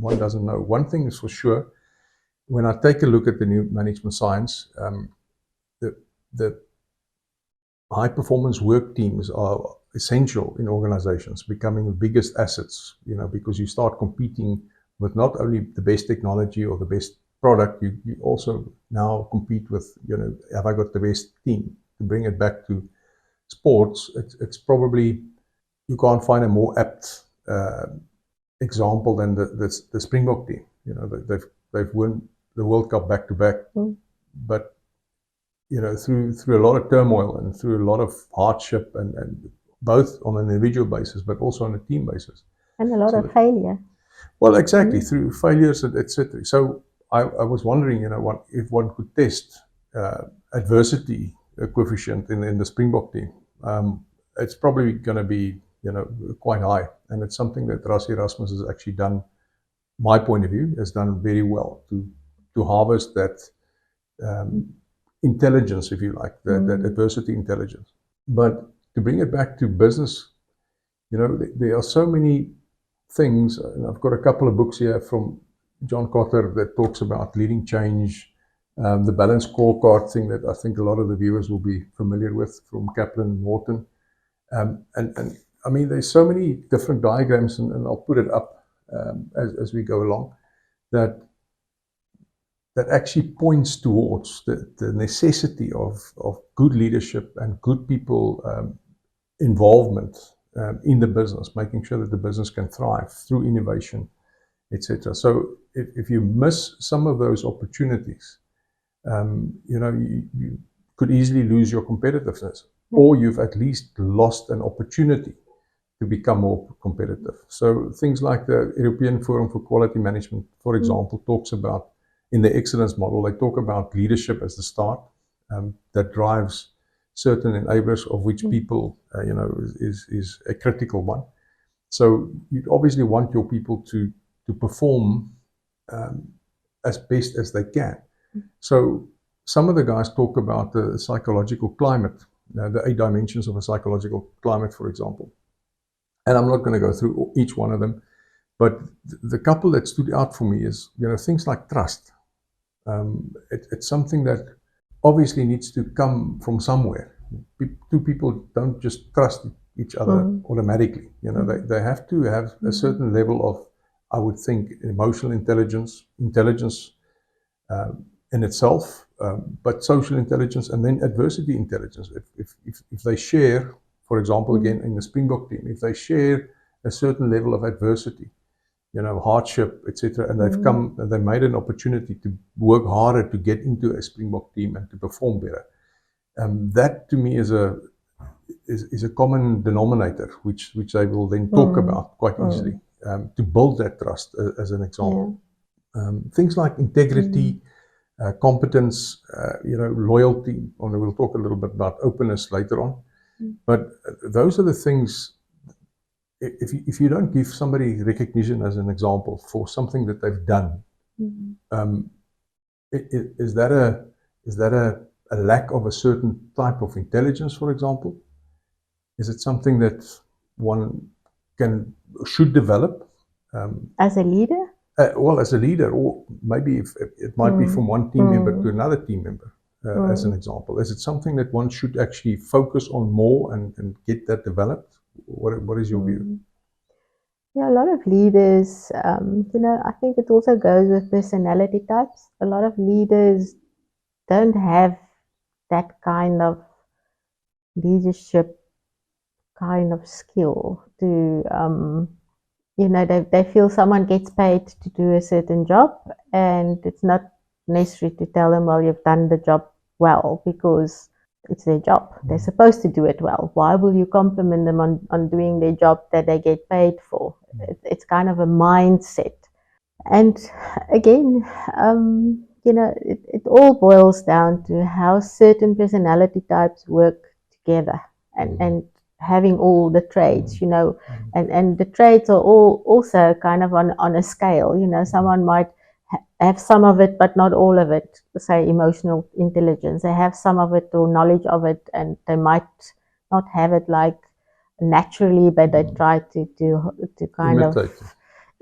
one doesn't know. One thing is for sure, when I take a look at the new management science, the high-performance work teams are essential in organizations, becoming the biggest assets, because you start competing with not only the best technology or the best product, you also now compete with, have I got the best team? To bring it back to sports, it's probably, you can't find a more apt example than the Springbok team. They've won the World Cup back to back, but through a lot of turmoil and through a lot of hardship, and both on an individual basis, but also on a team basis. And a lot of failure. Well, exactly, through failures, etc. So I was wondering, if one could test adversity coefficient in the Springbok team. It's probably going to be, quite high, and it's something that Rassie Erasmus has actually done, my point of view, has done very well to harvest that intelligence, if you like, that adversity intelligence. But to bring it back to business, there are so many things, and I've got a couple of books here from John Cotter that talks about leading change, the balanced scorecard thing that I think a lot of the viewers will be familiar with, from Kaplan Norton. And I mean, there's so many different diagrams, and I'll put it up as we go along, that actually points towards the necessity of good leadership and good people involvement in the business, making sure that the business can thrive through innovation, etc. So if you miss some of those opportunities, you could easily lose your competitiveness, or you've at least lost an opportunity to become more competitive. So things like the European Forum for Quality Management, for example, talks about, in the excellence model, they talk about leadership as the start that drives certain enablers, of which people, is a critical one. So you obviously want your people to perform as best as they can. So some of the guys talk about the psychological climate, the 8 dimensions of a psychological climate, for example. And I'm not going to go through each one of them, but the couple that stood out for me is, things like trust. It's something that obviously needs to come from somewhere. Two people don't just trust each other automatically. They have to have a certain level of, I would think, emotional intelligence in itself, but social intelligence, and then adversity intelligence. If they share, for example, again in the Springbok team, if they share a certain level of adversity, hardship, etc., and they made an opportunity to work harder to get into a Springbok team and to perform better. That to me is a common denominator, which they will then talk about quite easily, to build that trust, as an example. Things like integrity, competence, loyalty, and we'll talk a little bit about openness later on. But those are the things. If you don't give somebody recognition as an example for something that they've done, is that a lack of a certain type of intelligence, for example? Is it something that one should develop as a leader? Well, as a leader, or maybe it might be from one team member to another team member, as an example. Is it something that one should actually focus on more and get that developed? What is your view? Yeah, a lot of leaders, I think it also goes with personality types. A lot of leaders don't have that kind of leadership kind of skill to, they feel someone gets paid to do a certain job, and it's not necessary to tell them, well, you've done the job well, because it's their job. They're supposed to do it well. Why will you compliment them on doing their job that they get paid for? It's kind of a mindset. And again, it all boils down to how certain personality types work together, and having all the traits, and the traits are all also kind of on a scale. Someone might have some of it, but not all of it. Say emotional intelligence, they have some of it or knowledge of it, and they might not have it like naturally, but they try to kind of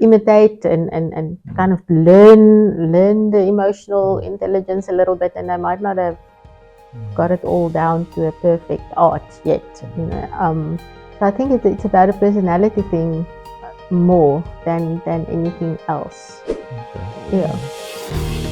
imitate and kind of learn the emotional intelligence a little bit, and they might not have got it all down to a perfect art yet. So I think it's about a personality thing more than anything else. Okay. Yeah.